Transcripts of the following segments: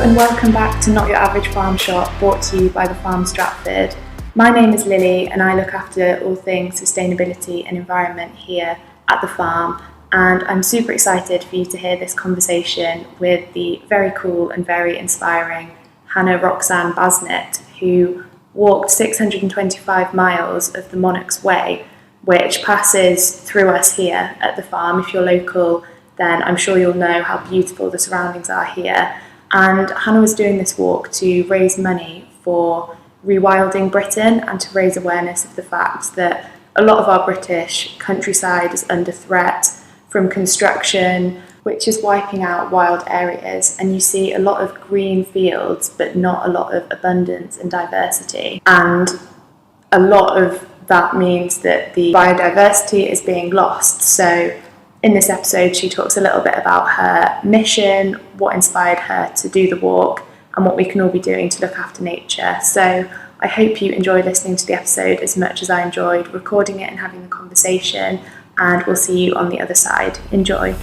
and welcome back to Not Your Average Farm Shop, brought to you by the Farm Stratford. My name is Lily and I look after all things sustainability and environment here at the farm, and I'm super excited for you to hear this conversation with the very cool and very inspiring Roxanne Basnett, who walked 625 miles of the Monarch's Way, which passes through us here at the farm. If you're local, then I'm sure you'll know how beautiful the surroundings are here. And Hannah was doing this walk to raise money for Rewilding Britain and to raise awareness of the fact that a lot of our British countryside is under threat from construction, which is wiping out wild areas. And you see a lot of green fields, but not a lot of abundance and diversity. And a lot of that means that the biodiversity is being lost. So in this episode, she talks a little bit about her mission, what inspired her to do the walk, and what we can all be doing to look after nature. So I hope you enjoy listening to the episode as much as I enjoyed recording it and having the conversation, and we'll see you on the other side. Enjoy.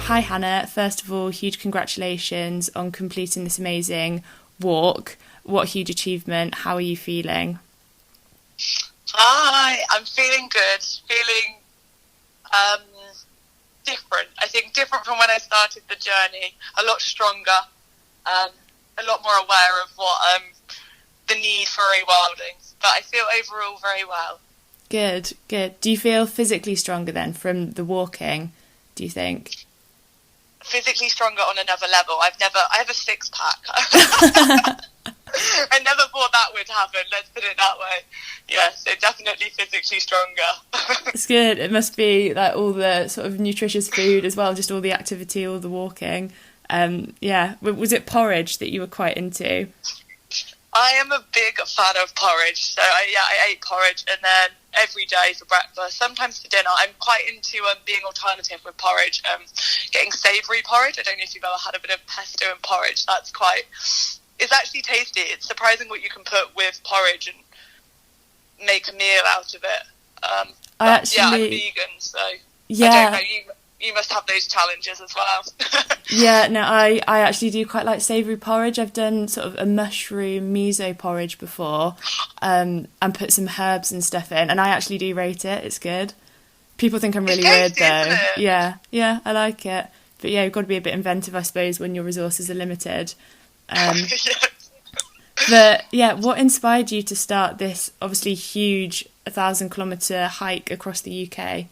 Hi Hannah, first of all, huge congratulations on completing this amazing walk. What a huge achievement. How are you feeling? Hi, I'm feeling good, feeling different. I think different from when I started the journey, a lot stronger, a lot more aware of what the need for rewilding. But I feel overall very well. Good. Do you feel physically stronger then from the walking, do you think? Physically stronger on another level. I have a six-pack. I never thought that would happen, let's put it that way. Yeah, so definitely physically stronger. It's good. It must be like all the sort of nutritious food as well, just all the activity, all the walking. Yeah, was it porridge that you were quite into? I am a big fan of porridge, so I ate porridge, and then every day for breakfast, sometimes for dinner. I'm quite into being alternative with porridge, getting savoury porridge. I don't know if you've ever had a bit of pesto and porridge. It's actually tasty. It's surprising what you can put with porridge and make a meal out of it. I'm vegan, so yeah. I don't know, you must have those challenges as well. Yeah, no, I actually do quite like savoury porridge. I've done sort of a mushroom miso porridge before, and put some herbs and stuff in, and I actually do rate it. It's good. People think I'm really weird though. Yeah, I like it. But yeah, you've got to be a bit inventive, I suppose, when your resources are limited. But yeah, what inspired you to start this obviously huge 1,000-kilometre hike across the UK?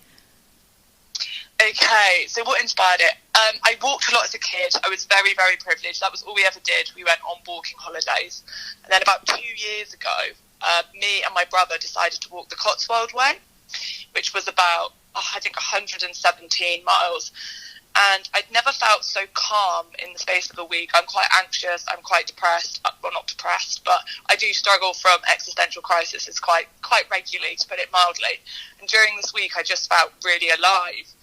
Okay, so what inspired it? I walked a lot as a kid. I was very, very privileged. That was all we ever did. We went on walking holidays. And then about 2 years ago, me and my brother decided to walk the Cotswold Way, which was about, I think, 117 miles. And I'd never felt so calm in the space of a week. I'm quite anxious. I'm quite depressed. Well, not depressed, but I do struggle from existential crises quite regularly, to put it mildly. And during this week, I just felt really alive.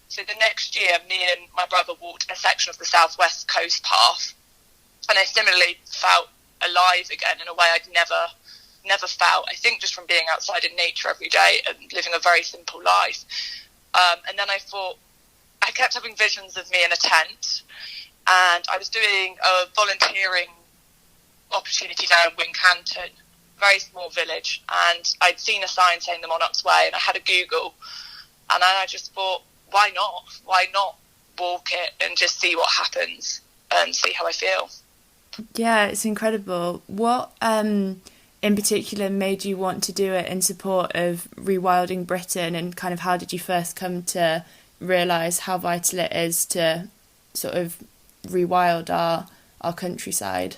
So the next year, me and my brother walked a section of the Southwest Coast Path, and I similarly felt alive again in a way I'd never felt. I think just from being outside in nature every day and living a very simple life. And then I thought, I kept having visions of me in a tent, and I was doing a volunteering opportunity down in Wincanton, very small village, and I'd seen a sign saying the Monarch's Way, and I had a Google, and I just thought, why not walk it and just see what happens and see how I feel. Yeah, it's incredible. What in particular made you want to do it in support of Rewilding Britain, and kind of how did you first come to realise how vital it is to sort of rewild our countryside?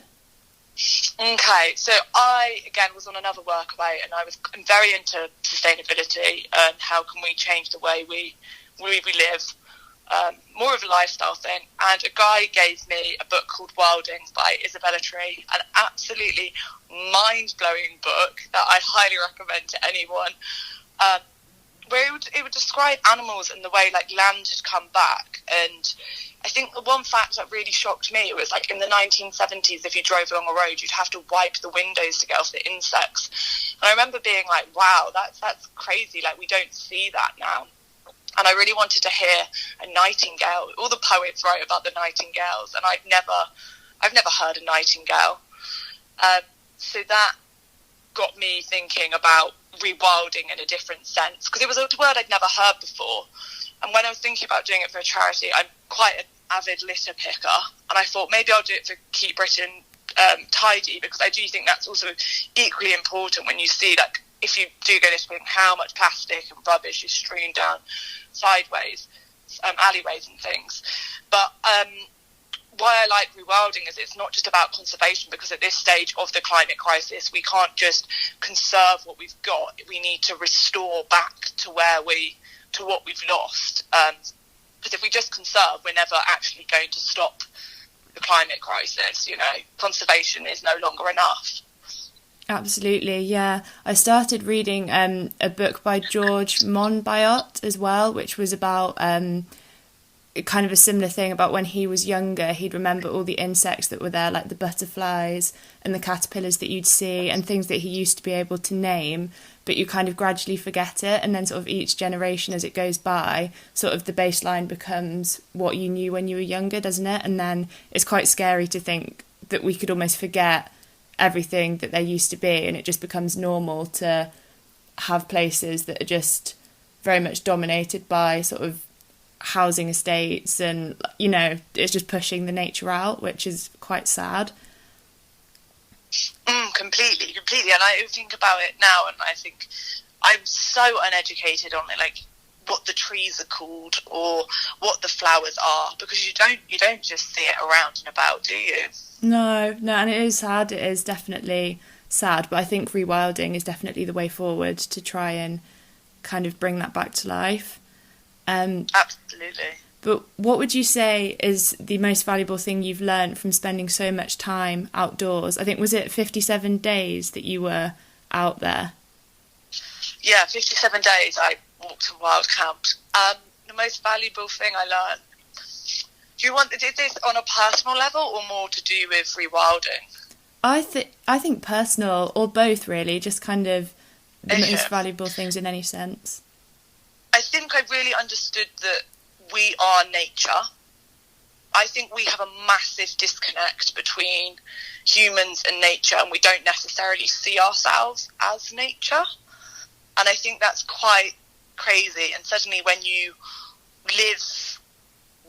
Okay, so I, again, was on another workaway, and I'm very into sustainability and how can we change the way we live, more of a lifestyle thing. And a guy gave me a book called Wildings by Isabella Tree, an absolutely mind-blowing book that I highly recommend to anyone, where it would describe animals and the way like land had come back. And I think the one fact that really shocked me was like in the 1970s, if you drove along a road, you'd have to wipe the windows to get off the insects. And I remember being like, wow, that's crazy. Like, we don't see that now. And I really wanted to hear a nightingale. All the poets write about the nightingales, and I've never heard a nightingale. So that got me thinking about rewilding in a different sense, because it was a word I'd never heard before. And when I was thinking about doing it for a charity, I'm quite an avid litter picker, and I thought maybe I'll do it to keep Britain tidy, because I do think that's also equally important when you see, like, if you do go litter picking, how much plastic and rubbish is strewn down sideways, alleyways and things. But why I like rewilding is it's not just about conservation, because at this stage of the climate crisis, we can't just conserve what we've got. We need to restore back to what we've lost. Because if we just conserve, we're never actually going to stop the climate crisis. You know, conservation is no longer enough. Absolutely, yeah. I started reading a book by George Monbiot as well, which was about kind of a similar thing about when he was younger. He'd remember all the insects that were there, like the butterflies and the caterpillars that you'd see, and things that he used to be able to name, but you kind of gradually forget it. And then sort of each generation as it goes by, sort of the baseline becomes what you knew when you were younger, doesn't it? And then it's quite scary to think that we could almost forget everything that there used to be, and it just becomes normal to have places that are just very much dominated by sort of housing estates, and, you know, it's just pushing the nature out, which is quite sad. Completely. And I think about it now, and I think I'm so uneducated on it, like what the trees are called or what the flowers are, because you don't just see it around and about, do you? No, and it is sad. It is definitely sad, but I think rewilding is definitely the way forward to try and kind of bring that back to life. Absolutely. But what would you say is the most valuable thing you've learned from spending so much time outdoors? I think, was it 57 days that you were out there? Yeah, 57 days I walked and wild camped. The most valuable thing I learned. Is this on a personal level or more to do with rewilding? I think personal, or both really, just kind of the most valuable things in any sense. I think I really understood that we are nature. I think we have a massive disconnect between humans and nature, and we don't necessarily see ourselves as nature. And I think that's quite crazy. And suddenly when you live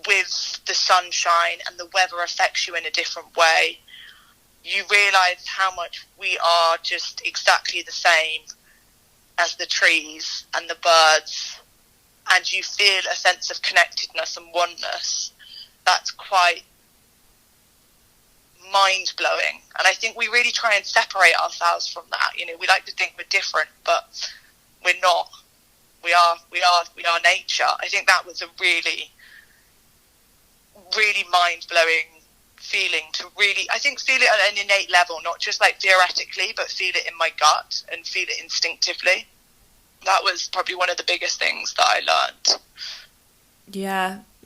with the sunshine and the weather affects you in a different way, you realise how much we are just exactly the same as the trees and the birds, and you feel a sense of connectedness and oneness that's quite mind-blowing. And I think we really try and separate ourselves from that. You know, we like to think we're different, but we're not. We are nature. I think that was a really, really mind-blowing feeling to really, I think, feel it at an innate level, not just like theoretically, but feel it in my gut and feel it instinctively. That was probably one of the biggest things that I learned.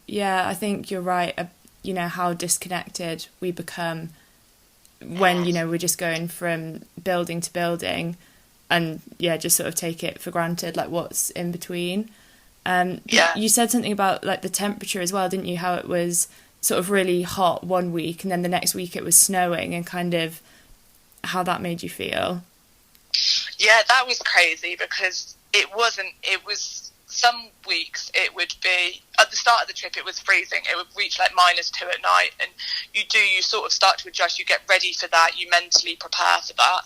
Yeah, I think you're right. You know, how disconnected we become when, you know, we're just going from building to building, and just sort of take it for granted, like what's in between. You said something about like the temperature as well, didn't you? How it was sort of really hot one week, and then the next week it was snowing, and kind of how that made you feel. Yeah, that was crazy, because it was some weeks it would be, at the start of the trip it was freezing. It would reach like -2 at night, and you sort of start to adjust, you get ready for that, you mentally prepare for that.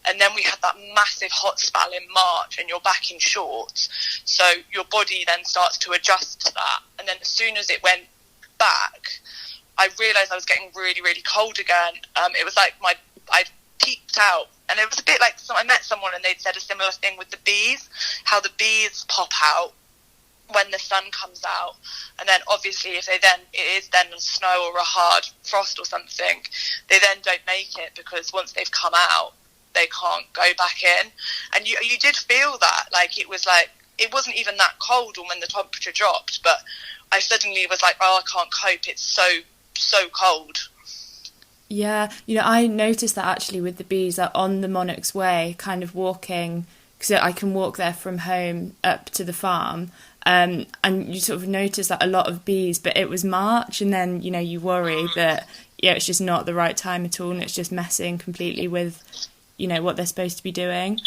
And then we had that massive hot spell in March, and you're back in shorts, so your body then starts to adjust to that. And then as soon as it went back, I realised I was getting really, really cold again. It was like I peaked out. And it was a bit like, I met someone and they'd said a similar thing with the bees, how the bees pop out when the sun comes out. And then obviously if it is then snow or a hard frost or something, they then don't make it, because once they've come out, they can't go back in. And you did feel that, like it was like, it wasn't even that cold or when the temperature dropped, but I suddenly was like, oh, I can't cope. It's so cold. Yeah, I noticed that actually with the bees, that on the Monarch's Way, kind of walking, because I can walk there from home up to the farm, and you sort of notice that a lot of bees, but it was March, and then, you worry that, it's just not the right time at all, and it's just messing completely with, what they're supposed to be doing.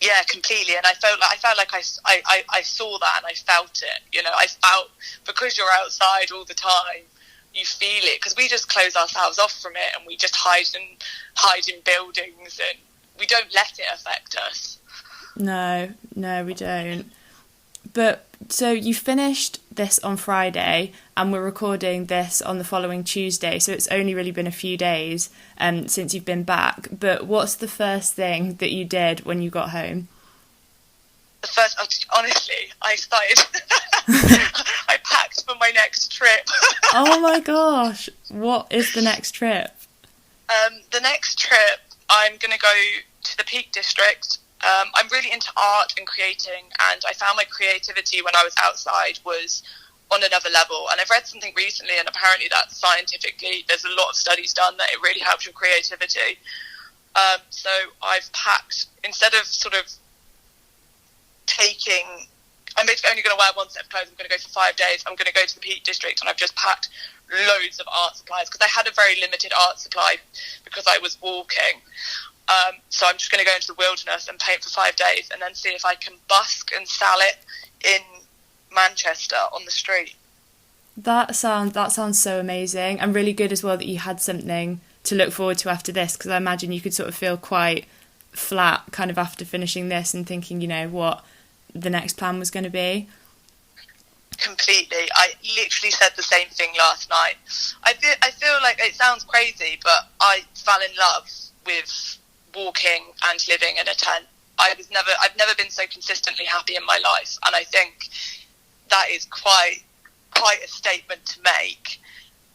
Yeah, completely. And I felt like I saw that and I felt it. I felt, because you're outside all the time, you feel it, because we just close ourselves off from it and we just hide in buildings and we don't let it affect us. No, we don't. But so you finished this on Friday and we're recording this on the following Tuesday, so it's only really been a few days since you've been back. But what's the first thing that you did when you got home? Honestly, I started I packed for my next trip. Oh my gosh, what is the next trip? The next trip, I'm going to go to the Peak District. I'm really into art and creating, and I found my creativity when I was outside was on another level. And I've read something recently, and apparently that scientifically there's a lot of studies done that it really helps your creativity. So I've packed, instead of sort of I'm basically only going to wear one set of clothes. I'm going to go for 5 days. I'm going to go to the Peak District, and I've just packed loads of art supplies because I had a very limited art supply because I was walking. So I'm just going to go into the wilderness and paint for 5 days and then see if I can busk and sell it in Manchester on the street. That sounds so amazing, and really good as well that you had something to look forward to after this, because I imagine you could sort of feel quite flat kind of after finishing this and thinking, what the next plan was going to be. Completely. I literally said the same thing last night. I feel like it sounds crazy, but I fell in love with walking and living in a tent. I've never been so consistently happy in my life, and I think that is quite a statement to make.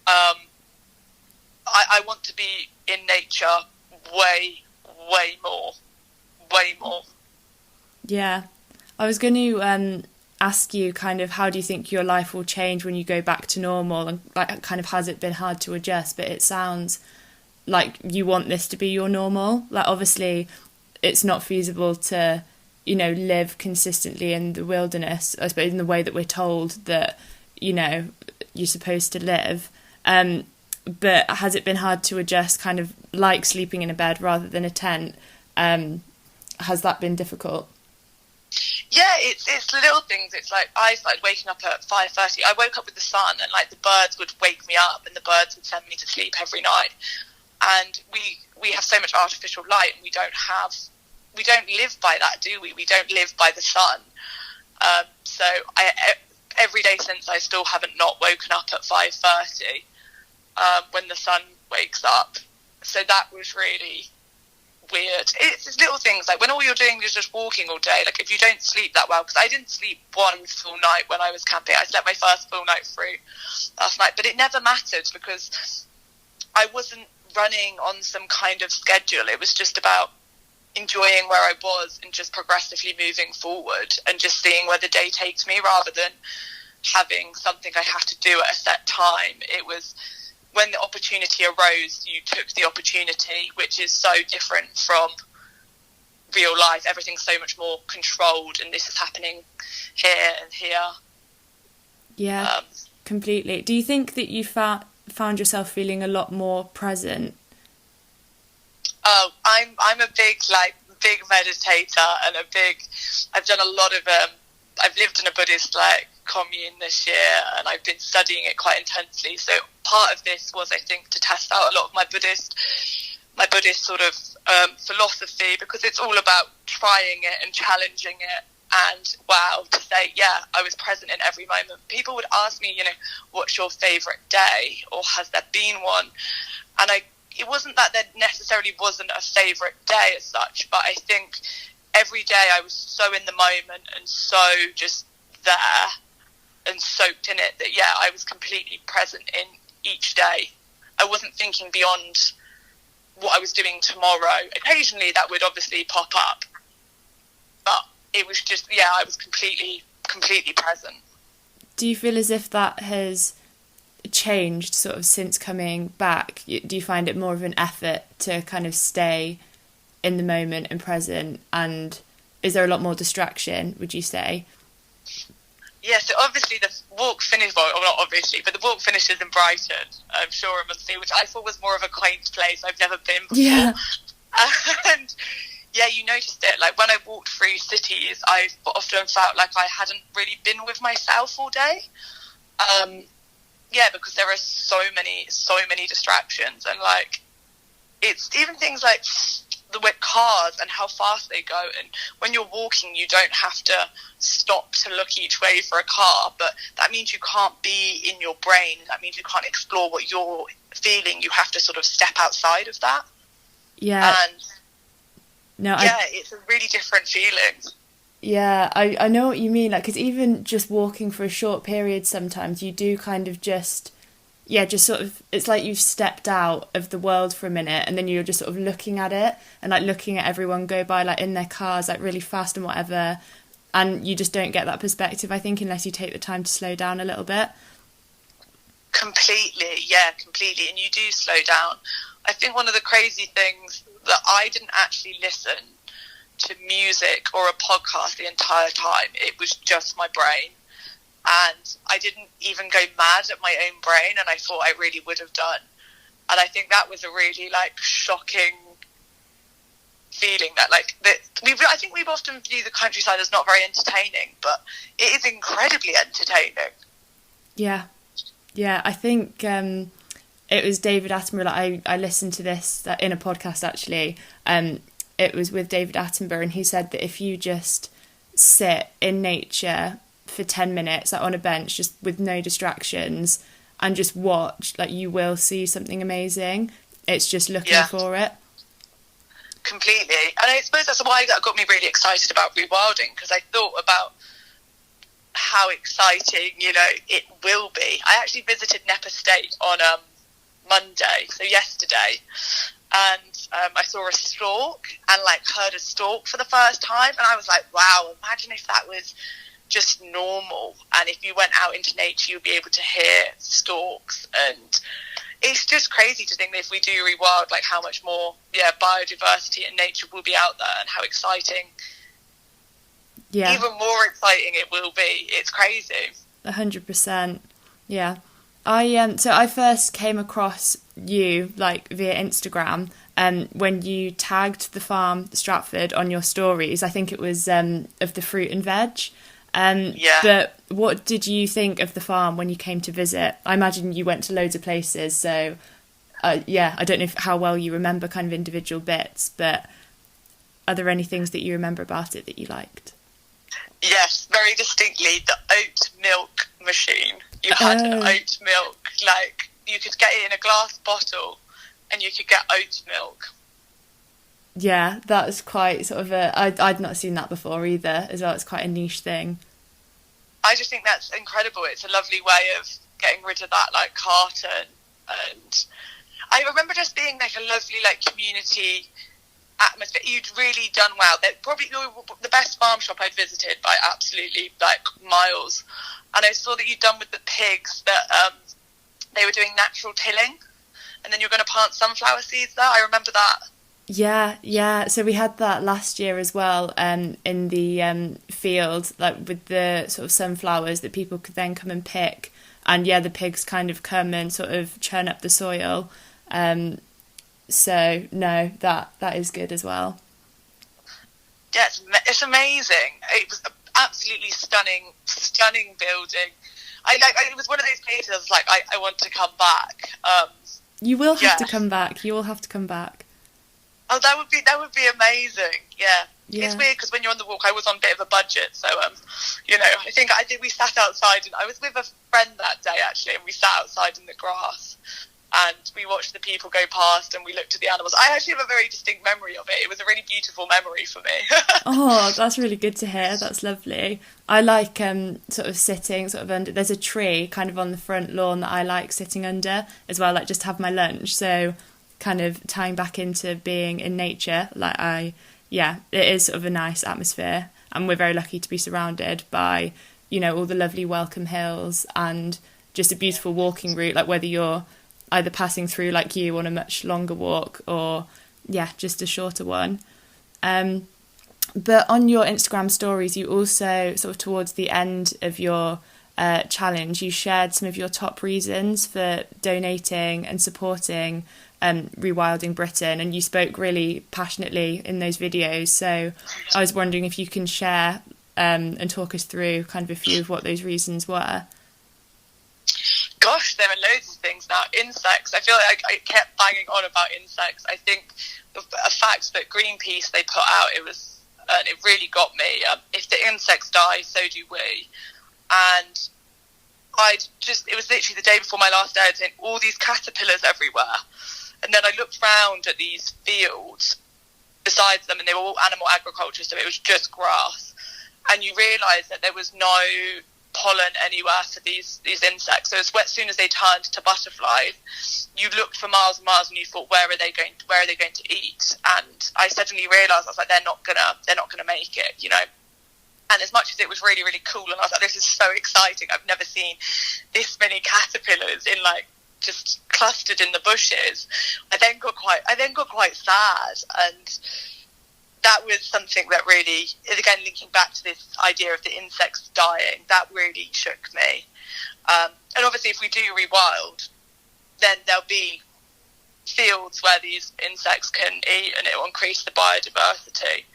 I want to be in nature way more. Yeah. I was going to ask you kind of, how do you think your life will change when you go back to normal, and like kind of has it been hard to adjust? But it sounds like you want this to be your normal. Like obviously it's not feasible to, live consistently in the wilderness, I suppose, in the way that we're told that, you're supposed to live. But has it been hard to adjust, kind of like sleeping in a bed rather than a tent? Has that been difficult? Yeah, it's little things. It's like I started waking up at 5:30. I woke up with the sun, and like the birds would wake me up, and the birds would send me to sleep every night. And we have so much artificial light, and we don't live by that, do we? We don't live by the sun. So every day since, I still haven't not woken up at 5:30 when the sun wakes up. So that was really weird. It's little things like when all you're doing is just walking all day. Like if you don't sleep that well, because I didn't sleep one full night when I was camping. I slept my first full night through last night, but it never mattered because I wasn't running on some kind of schedule. It was just about enjoying where I was and just progressively moving forward and just seeing where the day takes me rather than having something I have to do at a set time. It was when the opportunity arose, you took the opportunity, which is so different from real life. Everything's so much more controlled, and this is happening here and here. Yeah, completely. Do you think that you found yourself feeling a lot more present? Oh, I'm a big meditator, and I've done a lot of I've lived in a Buddhist commune this year, and I've been studying it quite intensely. So part of this was, I think, to test out a lot of my Buddhist sort of philosophy, because it's all about trying it and challenging it. And wow, to say, yeah, I was present in every moment. People would ask me, what's your favourite day, or has there been one? And it wasn't that there necessarily wasn't a favourite day as such, but I think every day I was so in the moment and so just there and soaked in it that, yeah, I was completely present in each day. I wasn't thinking beyond what I was doing tomorrow. Occasionally that would obviously pop up, but it was just, I was completely present. Do you feel as if that has changed sort of since coming back? Do you find it more of an effort to kind of stay in the moment and present, and is there a lot more distraction, would you say? Yeah, so obviously the walk finished, well, not obviously, but the walk finishes in Brighton, Shore and Muncie, which I thought was more of a quaint place I've never been before. Yeah. And yeah, you noticed it. Like when I walked through cities, I often felt like I hadn't really been with myself all day. Because there are so many distractions, and like it's even things like the way cars and how fast they go. And when you're walking, you don't have to stop to look each way for a car, but that means you can't be in your brain. That means you can't explore what you're feeling. You have to sort of step outside of that. Yeah. And it's a really different feeling. Yeah, I know what you mean. Like, because even just walking for a short period, sometimes you do kind of just sort of, it's like you've stepped out of the world for a minute, and then you're just sort of looking at it and like looking at everyone go by like in their cars like really fast and whatever, and you just don't get that perspective, I think, unless you take the time to slow down a little bit. Completely, and you do slow down. I think one of the crazy things that I didn't actually listen to music or a podcast the entire time. It was just my brain. And I didn't even go mad at my own brain, and I thought I really would have done. And I think that was a really like shocking feeling, that like I think we've often viewed the countryside as not very entertaining, but it is incredibly entertaining. Yeah, I think it was David Attenborough. Like, I listened to this in a podcast actually. It was with David Attenborough, and he said that if you just sit in nature for 10 minutes like on a bench just with no distractions and just watch, like you will see something amazing. It's just looking for it. Completely. And I suppose that's why that got me really excited about rewilding, because I thought about how exciting, it will be. I actually visited Knepp Estate on Monday, so yesterday, and I saw a stork and like heard a stork for the first time, and I was like, wow, imagine if that was just normal, and if you went out into nature you'd be able to hear storks. And it's just crazy to think that if we do rewild, like how much more biodiversity and nature will be out there, and how exciting, even more exciting it will be. It's crazy. 100%. Yeah. I first came across you like via Instagram when you tagged the Farm Stratford on your stories. I think it was of the fruit and veg. But what did you think of the farm when you came to visit? I imagine you went to loads of places, so I don't know how well you remember kind of individual bits, but are there any things that you remember about it that you liked? Yes, very distinctly. The oat milk machine. You had an oat milk, like you could get it in a glass bottle and you could get oat milk. Yeah, that's quite sort of I'd not seen that before either as well. It's quite a niche thing. I just think that's incredible. It's a lovely way of getting rid of that like carton. And I remember just being like a lovely like community atmosphere. You'd really done well. They're probably the best farm shop I'd visited by absolutely like miles. And I saw that you'd done with the pigs that they were doing natural tilling, and then you're going to plant sunflower seeds there. I remember that. Yeah. So we had that last year as well, in the field, like with the sort of sunflowers that people could then come and pick, and the pigs kind of come and sort of churn up the soil. So no, that is good as well. Yeah, it's amazing. It was absolutely stunning building. It was one of those places I was like, I want to come back. You will have to come back. You will have to come back. Oh, that would be amazing. Yeah. It's weird because when you're on the walk, I was on a bit of a budget, so I think we sat outside, and I was with a friend that day actually, and we sat outside in the grass, and we watched the people go past, and we looked at the animals. I actually have a very distinct memory of it. It was a really beautiful memory for me. Oh, that's really good to hear. That's lovely. I like sort of sitting sort of under. There's a tree kind of on the front lawn that I like sitting under as well, like just have my lunch. So kind of tying back into being in nature, it is sort of a nice atmosphere. and we're very lucky to be surrounded by, you know, all the lovely Welcome Hills and just a beautiful walking route, like whether you're either passing through like you on a much longer walk or just a shorter one. But on your Instagram stories, you also sort of towards the end of your challenge, you shared some of your top reasons for donating and supporting Rewilding Britain, and you spoke really passionately in those videos. So I was wondering if you can share and talk us through kind of a few of what those reasons were. Gosh, there are loads of things now. Insects. I feel like I kept banging on about insects. I think a fact that Greenpeace, they put out, it really got me. If the insects die, so do we. And it was literally the day before my last day, I was seeing all these caterpillars everywhere. And then I looked round at these fields besides them, and they were all animal agriculture, so it was just grass. And you realise that there was no pollen anywhere for these insects. So as soon as they turned to butterflies, you looked for miles and miles, and you thought, where are they going to eat? And I suddenly realised, I was like, they're not gonna make it, you know. And as much as it was really, really cool, and I was like, this is so exciting, I've never seen this many caterpillars in like just clustered in the bushes, I then got quite sad. And that was something that really, again, linking back to this idea of the insects dying, that really shook me. And obviously if we do rewild, then there'll be fields where these insects can eat, and it will increase the biodiversity.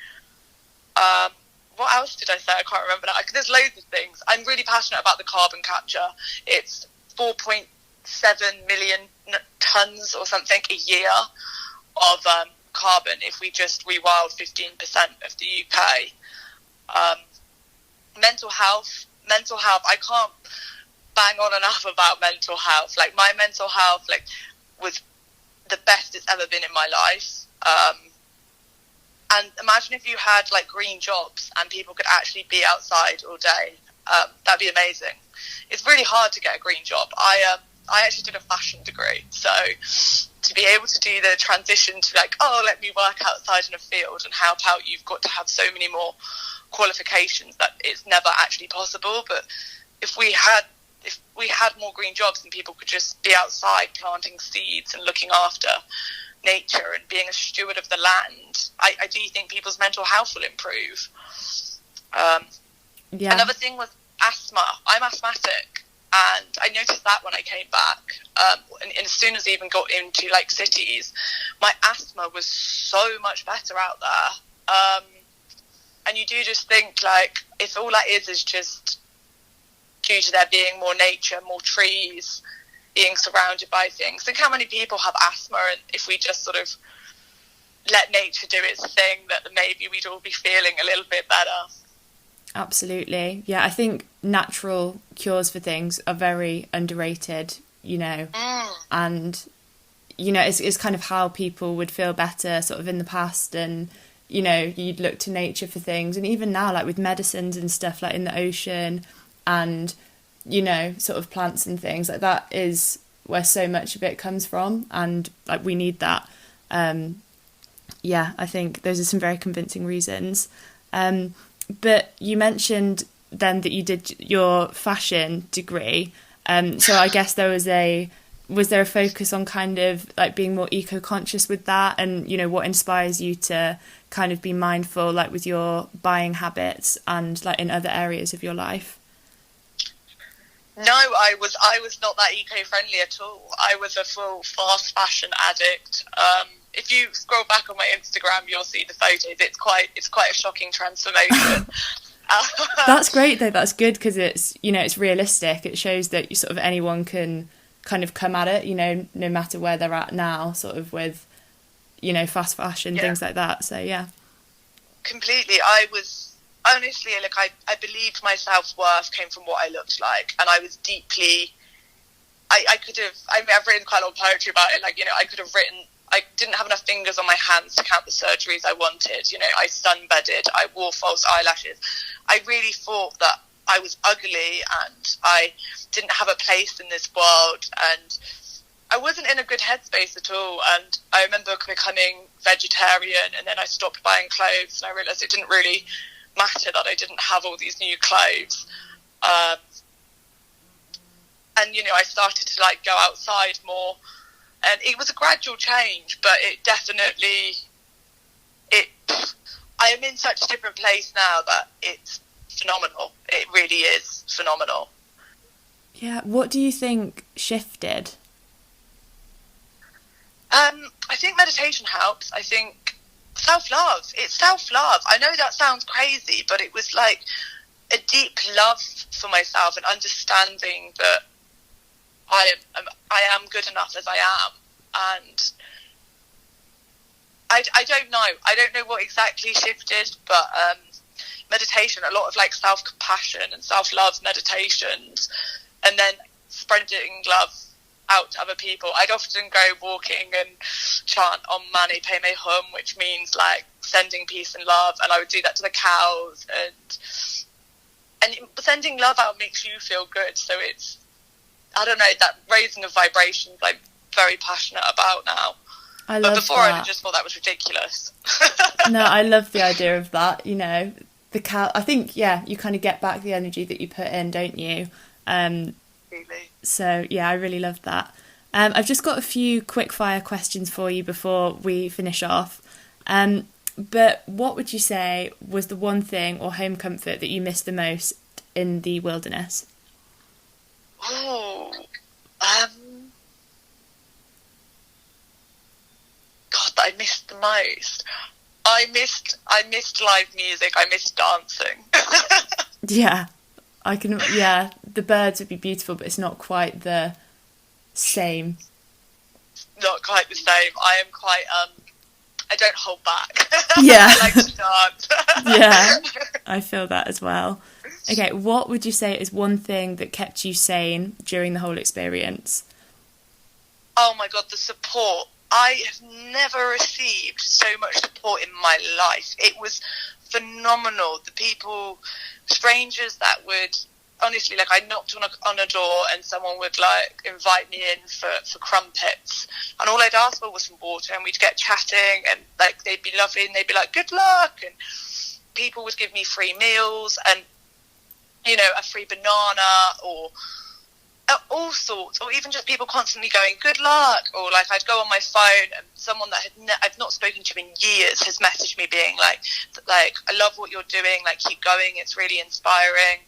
What else did I say? I can't remember now. There's loads of things. I'm really passionate about the carbon capture. It's 4.7 million tonnes or something a year of carbon if we just rewild 15% of the UK. Mental health, I can't bang on enough about mental health. Like, my mental health was the best it's ever been in my life. And imagine if you had like green jobs and people could actually be outside all day. That'd be amazing. It's really hard to get a green job. I actually did a fashion degree, so to be able to do the transition to like, let me work outside in a field and help out, you've got to have so many more qualifications that it's never actually possible. But if we had more green jobs and people could just be outside planting seeds and looking after nature and being a steward of the land, I do think people's mental health will improve. Another thing was asthma. I'm asthmatic, and I noticed that when I came back, and as soon as I even got into like cities, my asthma was so much better out there. And you do just think, like, if all that is just due to there being more nature, more trees, being surrounded by things. Think how many people have asthma, and if we just sort of let nature do its thing, that maybe we'd all be feeling a little bit better. Absolutely. Yeah, I think natural cures for things are very underrated, you know, and, you know, it's kind of how people would feel better sort of in the past, and, you know, you'd look to nature for things. And even now, like with medicines and stuff, like in the ocean and, you know, sort of plants and things like that is where so much of it comes from, and like we need that. I think those are some very convincing reasons. But you mentioned then that you did your fashion degree, so I guess was there a focus on kind of like being more eco-conscious with that, and, you know, what inspires you to kind of be mindful like with your buying habits and like in other areas of your life? No, I was not that eco-friendly at all. I was a full fast fashion addict. If you scroll back on my Instagram, you'll see the photos. It's quite a shocking transformation. That's great though. That's good, because it's, you know, it's realistic. It shows that you sort of anyone can kind of come at it, you know, no matter where they're at now, sort of with, you know, fast fashion, things like that. So yeah, completely. I was honestly, like, I believed my self-worth came from what I looked like, and I was deeply, I've written quite a lot of poetry about it. Like, you know, I didn't have enough fingers on my hands to count the surgeries I wanted. You know, I sunbedded, I wore false eyelashes. I really thought that I was ugly and I didn't have a place in this world, and I wasn't in a good headspace at all. And I remember becoming vegetarian, and then I stopped buying clothes, and I realised it didn't really matter that I didn't have all these new clothes. And, you know, I started to, like, go outside more. And it was a gradual change, but it definitely... I am in such a different place now that it's phenomenal. It really is phenomenal. Yeah, what do you think shifted? I think meditation helps. I think self-love. It's self-love. I know that sounds crazy, but it was like a deep love for myself and understanding that I am good enough as I am. And I don't know. I don't know what exactly shifted, but meditation, a lot of like self-compassion and self-love meditations, and then spreading love out to other people. I'd often go walking and chant Om Mani Padme Hum, which means like sending peace and love, and I would do that to the cows, and sending love out makes you feel good. So it's, I don't know, that raising of vibrations I'm very passionate about now. But before I just thought that was ridiculous. No, I love the idea of that, you know. The cow, I think, yeah, you kind of get back the energy that you put in, don't you? Really. So, yeah, I really love that. I've just got a few quick fire questions for you before we finish off. But what would you say was the one thing or home comfort that you missed the most in the wilderness? Oh, God, that I missed the most. I missed live music. I missed dancing. Yeah, I can. Yeah, the birds would be beautiful, but it's not quite the same. Not quite the same. I am quite. I don't hold back. Yeah, I like to dance. Yeah, I feel that as well. Okay, what would you say is one thing that kept you sane during the whole experience? Oh my God, the support. I have never received so much support in my life. It was phenomenal. The people, strangers that would, honestly, like I knocked on a door and someone would like invite me in for crumpets. And all I'd ask for was some water, and we'd get chatting, and like they'd be lovely and they'd be like, good luck. And people would give me free meals and, you know, a free banana or all sorts, or even just people constantly going good luck, or like I'd go on my phone and someone that I've not spoken to in years has messaged me being like I love what you're doing, like keep going, it's really inspiring.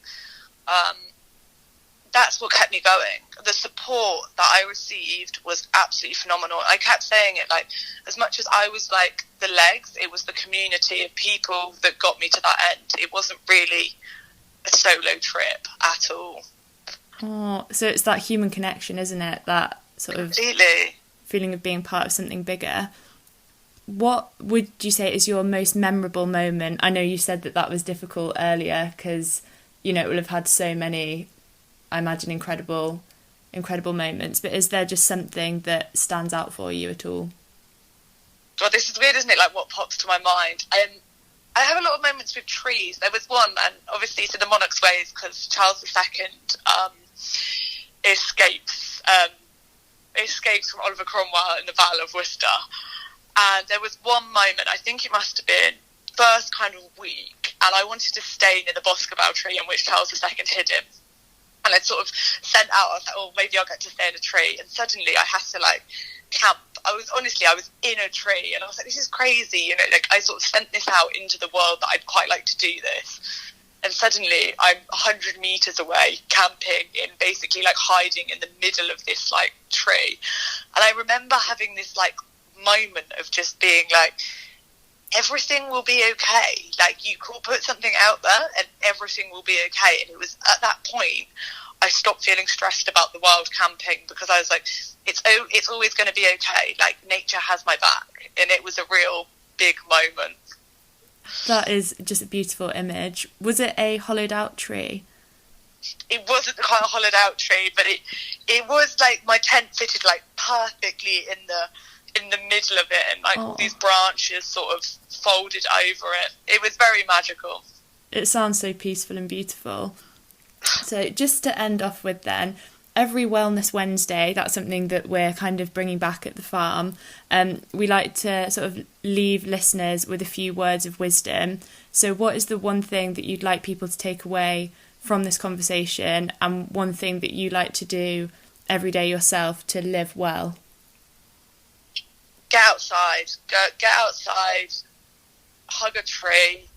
That's what kept me going. The support that I received was absolutely phenomenal. I kept saying it, like as much as I was like the legs, it was the community of people that got me to that end. It wasn't really a solo trip at all. Oh, so it's that human connection, isn't it? That sort of Completely. Feeling of being part of something bigger. What would you say is your most memorable moment? I know you said that was difficult earlier because, you know, it will have had so many, I imagine, incredible moments. But is there just something that stands out for you at all? God, this is weird, isn't it? Like what pops to my mind. I have a lot of moments with trees. There was one, and obviously to the Monarch's ways, because Charles II escapes from Oliver Cromwell in the Battle of Worcester. And there was one moment, I think it must have been first kind of week, and I wanted to stay near the Boscobel tree in which Charles II hid him. And I'd sort of sent out, I was like, oh, maybe I'll get to stay in a tree. And suddenly I had to like camp. I was in a tree, and I was like, this is crazy, you know, like I sort of sent this out into the world that I'd quite like to do this. And suddenly I'm 100 meters away camping in basically like hiding in the middle of this like tree. And I remember having this like moment of just being like, everything will be okay. Like you could put something out there and everything will be okay. And it was at that point I stopped feeling stressed about the wild camping, because I was like, it's always going to be okay. Like nature has my back. And it was a real big moment. That is just a beautiful image. Was it a hollowed out tree? It wasn't the kind of hollowed out tree, but it was like my tent fitted like perfectly in the middle of it, and like all these branches sort of folded over it. It was very magical. It sounds so peaceful and beautiful. So just to end off with then, every Wellness Wednesday, that's something that we're kind of bringing back at the farm. We like to sort of leave listeners with a few words of wisdom. So what is the one thing that you'd like people to take away from this conversation, and one thing that you like to do every day yourself to live well? Get outside. Get outside, hug a tree,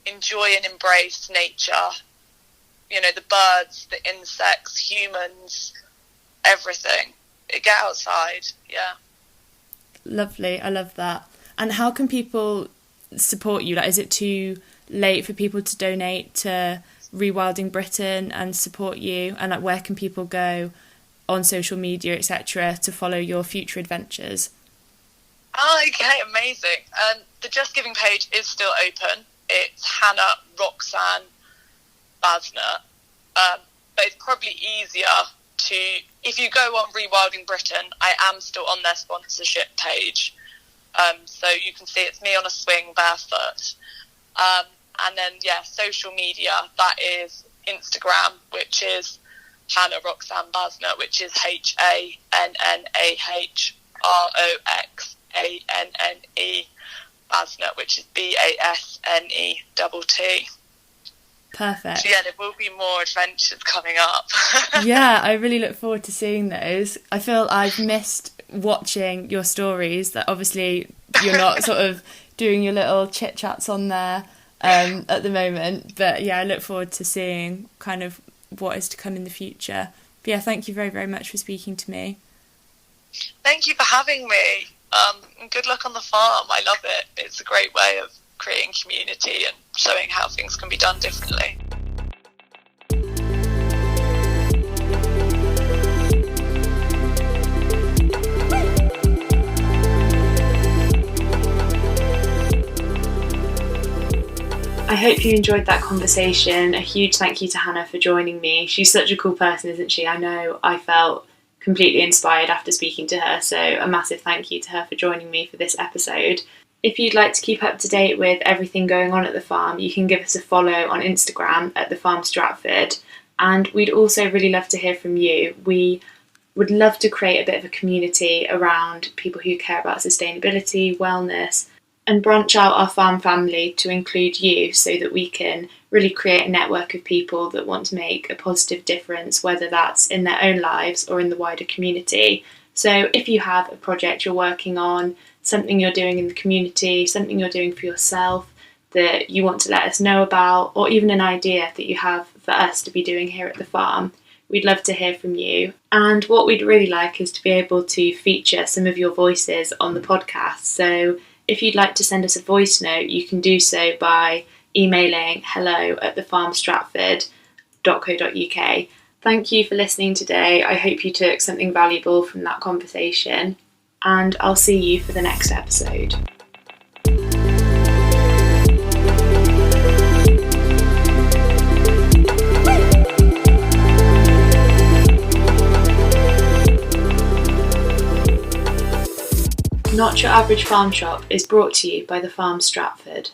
enjoy and embrace nature. You know, the birds, the insects, humans, everything. Get outside, yeah. Lovely, I love that. And how can people support you? Like, is it too late for people to donate to Rewilding Britain and support you? And like, where can people go on social media, etc., to follow your future adventures? Oh, okay, amazing. The Just Giving page is still open. It's Hannah Roxanne Basnett, but it's probably easier to, if you go on Rewilding Britain, I am still on their sponsorship page, so you can see it's me on a swing barefoot, and then social media, that is Instagram, which is Hannah Roxanne Basnett, which is HANNAHROXANNE Basnett, which is BASNETT. Perfect. So there will be more adventures coming up. Yeah, I really look forward to seeing those. I feel I've missed watching your stories, that obviously you're not sort of doing your little chit chats on there at the moment, but I look forward to seeing kind of what is to come in the future. But thank you very, very much for speaking to me. Thank you for having me. And good luck on the farm. I love it. It's a great way of creating community and showing how things can be done differently. I hope you enjoyed that conversation. A huge thank you to Hannah for joining me. She's such a cool person, isn't she? I know I felt completely inspired after speaking to her, so a massive thank you to her for joining me for this episode. If you'd like to keep up to date with everything going on at the farm, you can give us a follow on Instagram at the Farm Stratford, and we'd also really love to hear from you. We would love to create a bit of a community around people who care about sustainability, wellness, and branch out our farm family to include you, so that we can really create a network of people that want to make a positive difference, whether that's in their own lives or in the wider community. So if you have a project you're working on, something you're doing in the community, something you're doing for yourself that you want to let us know about, or even an idea that you have for us to be doing here at the farm, we'd love to hear from you. And what we'd really like is to be able to feature some of your voices on the podcast. So if you'd like to send us a voice note, you can do so by emailing hello@thefarmstratford.co.uk. Thank you for listening today. I hope you took something valuable from that conversation, and I'll see you for the next episode. Not Your Average Farm Shop is brought to you by the Farm Stratford.